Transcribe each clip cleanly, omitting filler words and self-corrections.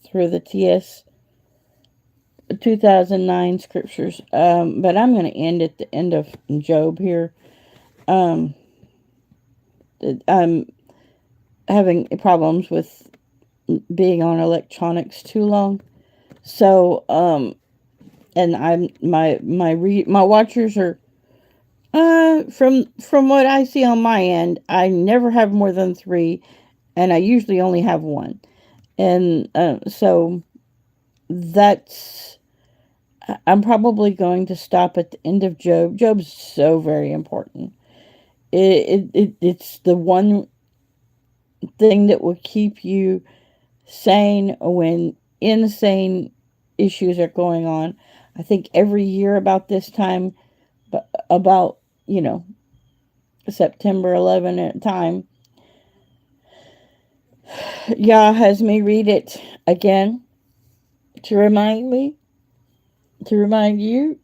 through the TS 2009 scriptures. But I'm going to end at the end of Job here. Um, I'm having problems with being on electronics too long. So, and my watchers are, from what I see on my end, I never have more than three, and I usually only have one. And so that's I'm probably going to stop at the end of Job. Job's so very important. It's the one thing that will keep you sane when insane issues are going on. I think every year about this time, about, September 11 at time, Yah has me read it again to remind me, to remind you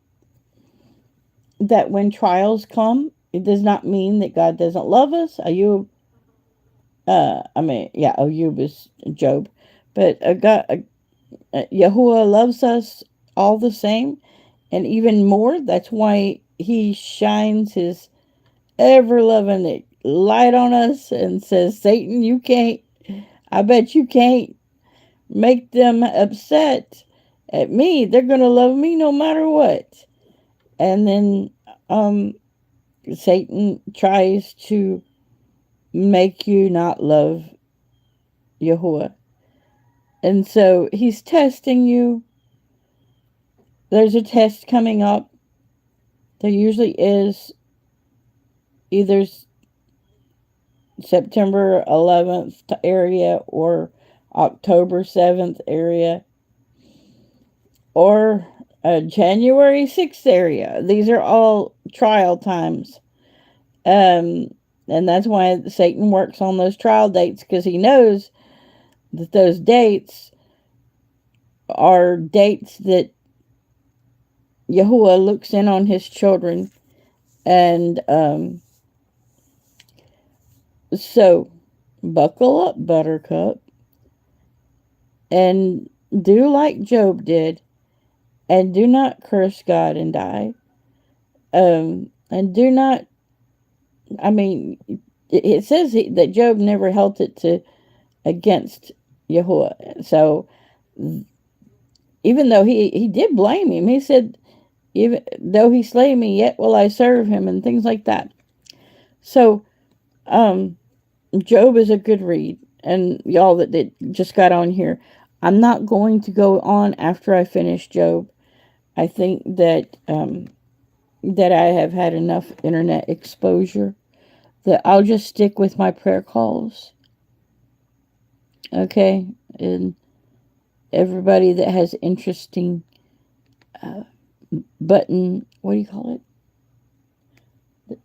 that when trials come, it does not mean that God doesn't love us. Ayub is Job, but Yahuwah loves us all the same, and even more. That's why He shines His ever loving light on us and says, "Satan, you can't. I bet you can't make them upset at me. They're gonna love me no matter what." And then, um, Satan tries to make you not love Yahuwah. And so he's testing you. There's a test coming up. There usually is, either September 11th area or October 7th area or January 6th area. These are all trial times. Um, and that's why Satan works on those trial dates, because he knows that those dates are dates that Yahuwah looks in on his children. And so buckle up, Buttercup, and do like Job did, and do not curse God and die. And do not, I mean, it says that Job never held it to against Yahuwah. So even though he did blame him, he said, "Even though he slay me, yet will I serve him," and things like that. So, um, Job is a good read, and y'all that just got on here, I'm not going to go on after I finish Job. I think that I have had enough internet exposure that I'll just stick with my prayer calls. Okay, and everybody that has interesting uh, button, what do you call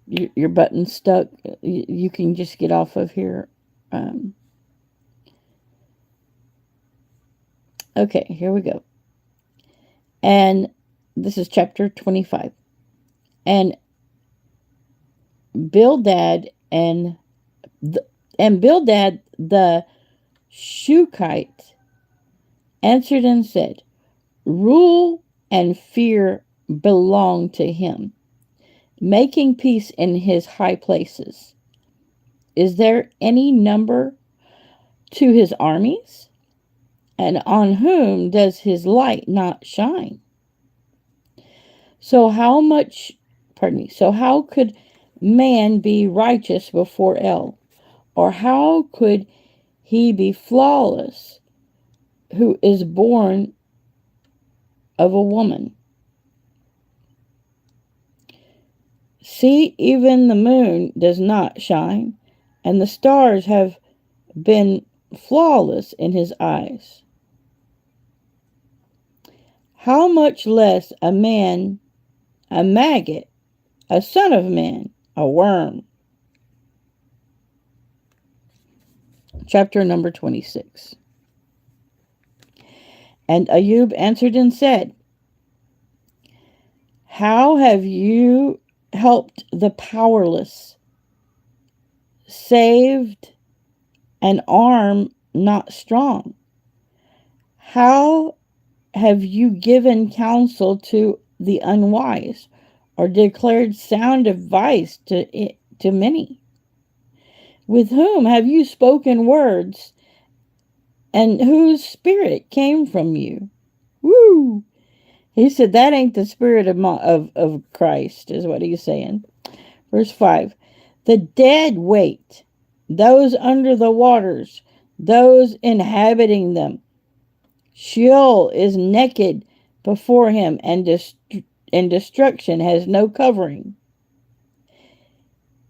it? Your button stuck. You can just get off of here. Um, okay, here we go. And this is chapter 25. And Bildad the, and Bildad the Shukite answered and said, "Rule and fear belong to him, making peace in his high places. Is there any number to his armies? And on whom does his light not shine? So how much, pardon me, so how could man be righteous before El? Or how could he be flawless who is born of a woman? See, even the moon does not shine, and the stars have been flawless in his eyes. How much less a man, a maggot, a son of man, a worm?" Chapter number 26. And Ayub answered and said, "How have you helped the powerless, saved an arm not strong? How have you given counsel to the unwise, or declared sound advice to many? With whom have you spoken words, and whose spirit came from you? Woo! He said that ain't the spirit of Christ, is what he's saying. Verse 5. The dead wait, those under the waters, those inhabiting them. Sheol is naked before him, and destruction has no covering.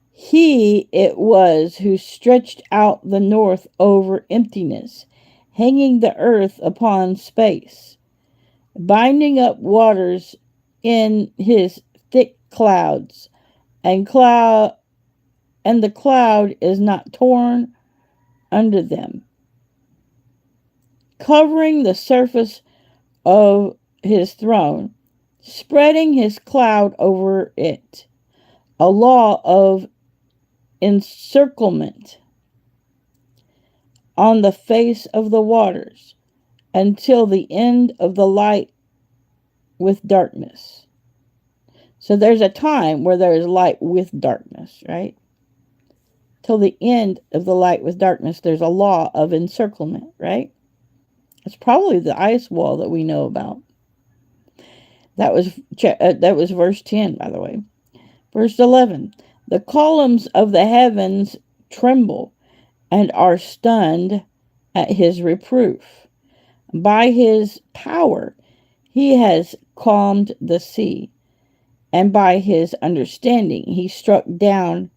He it was who stretched out the north over emptiness, hanging the earth upon space, binding up waters in his thick clouds, and the cloud is not torn under them, covering the surface of his throne, spreading his cloud over it, a law of encirclement on the face of the waters, until the end of the light with darkness. So there's a time where there is light with darkness, right? Till the end of the light with darkness, there's a law of encirclement, right? It's probably the ice wall that we know about. That was verse 10, by the way. Verse 11. The columns of the heavens tremble and are stunned at his reproof. By his power he has calmed the sea, and by his understanding he struck down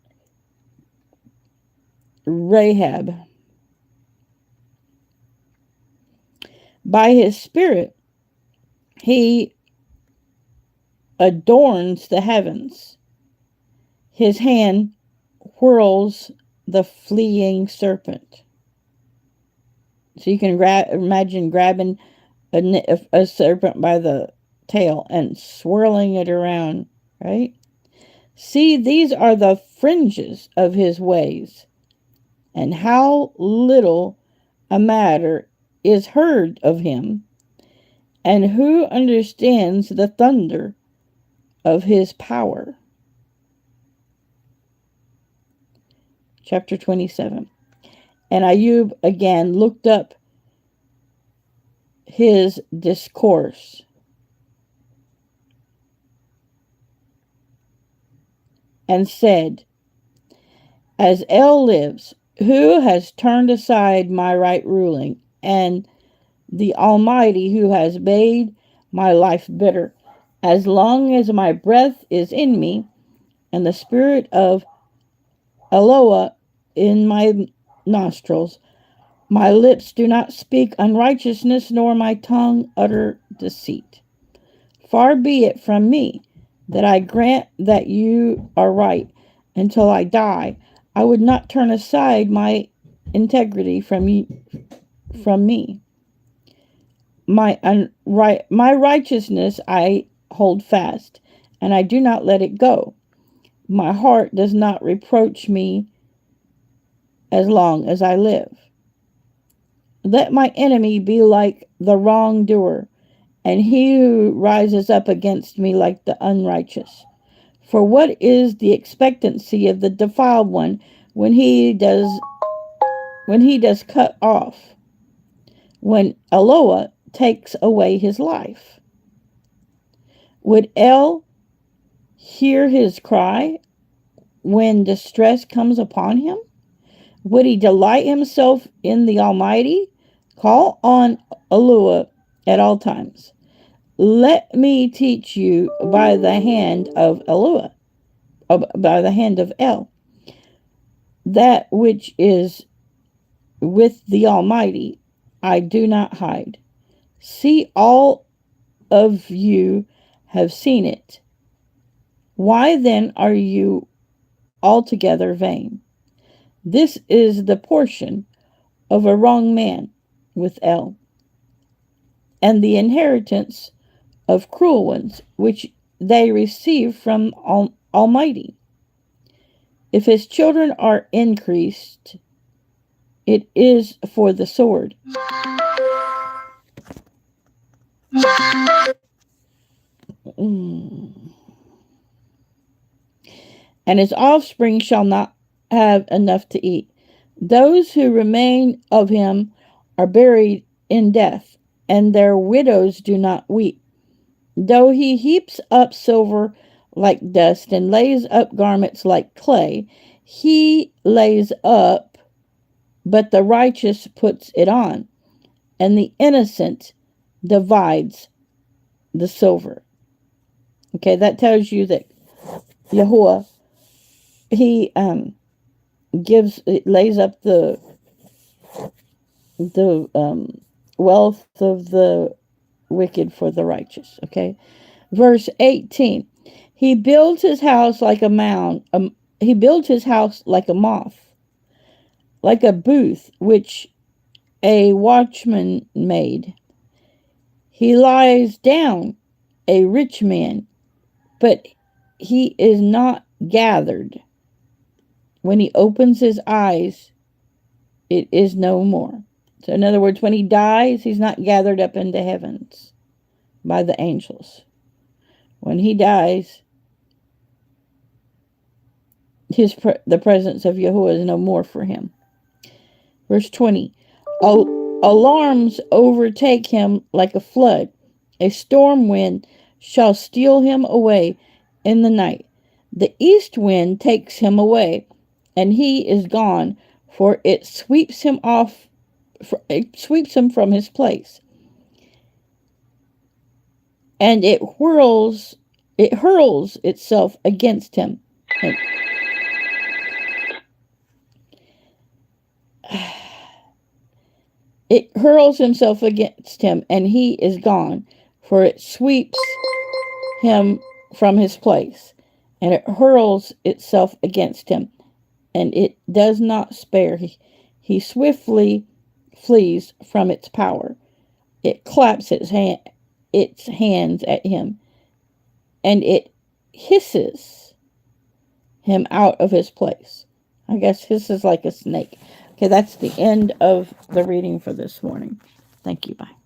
Rahab. By his spirit he adorns the heavens. His hand whirls the fleeing serpent. So you can imagine grabbing a serpent by the tail and swirling it around, right? See, these are the fringes of his ways, and how little a matter is heard of him, and who understands the thunder of his power? Chapter 27. And Iyob again looked up his discourse, and said, as El lives, who has turned aside my right ruling, and the Almighty who has made my life bitter, as long as my breath is in me, and the spirit of Eloah in my nostrils, my lips do not speak unrighteousness, nor my tongue utter deceit. Far be it from me that I grant that you are right until I die. I would not turn aside my integrity from me. My righteousness I hold fast, and I do not let it go. My heart does not reproach me as long as I live. Let my enemy be like the wrongdoer, and he who rises up against me like the unrighteous. For what is the expectancy of the defiled one when he does cut off, when Eloah takes away his life? Would El hear his cry when distress comes upon him? Would he delight himself in the Almighty? Call on Eloah at all times. Let me teach you by the hand of Eloah, by the hand of El, that which is with the Almighty I do not hide. See, all of you have seen it. Why then are you altogether vain? This is the portion of a wrong man with El, and the inheritance of cruel ones, which they receive from Almighty. If his children are increased, it is for the sword. and his offspring shall not have enough to eat. Those who remain of him are buried in death, and their widows do not weep. Though he heaps up silver like dust and lays up garments like clay, he lays up, but the righteous puts it on, and the innocent divides the silver. Okay, that tells you that Yahuwah, he lays up the wealth of the wicked for the righteous. Okay, verse 18. He builds his house like a mound. He builds his house like a moth, like a booth which a watchman made. He lies down, a rich man, but he is not gathered. When he opens his eyes, it is no more. So, in other words, when he dies, he's not gathered up into heavens by the angels. When he dies, the presence of Yahuwah is no more for him. Verse 20. Alarms overtake him like a flood. A storm wind shall steal him away in the night. The east wind takes him away, and he is gone, for it sweeps him from his place. And it hurls itself against him. It hurls himself against him, and he is gone, for it sweeps him from his place. And it hurls itself against him, and it does not spare. He swiftly flees from its power. It claps its hands at him, and it hisses him out of his place. I guess hisses like a snake. Okay, that's the end of the reading for this morning. Thank you. Bye.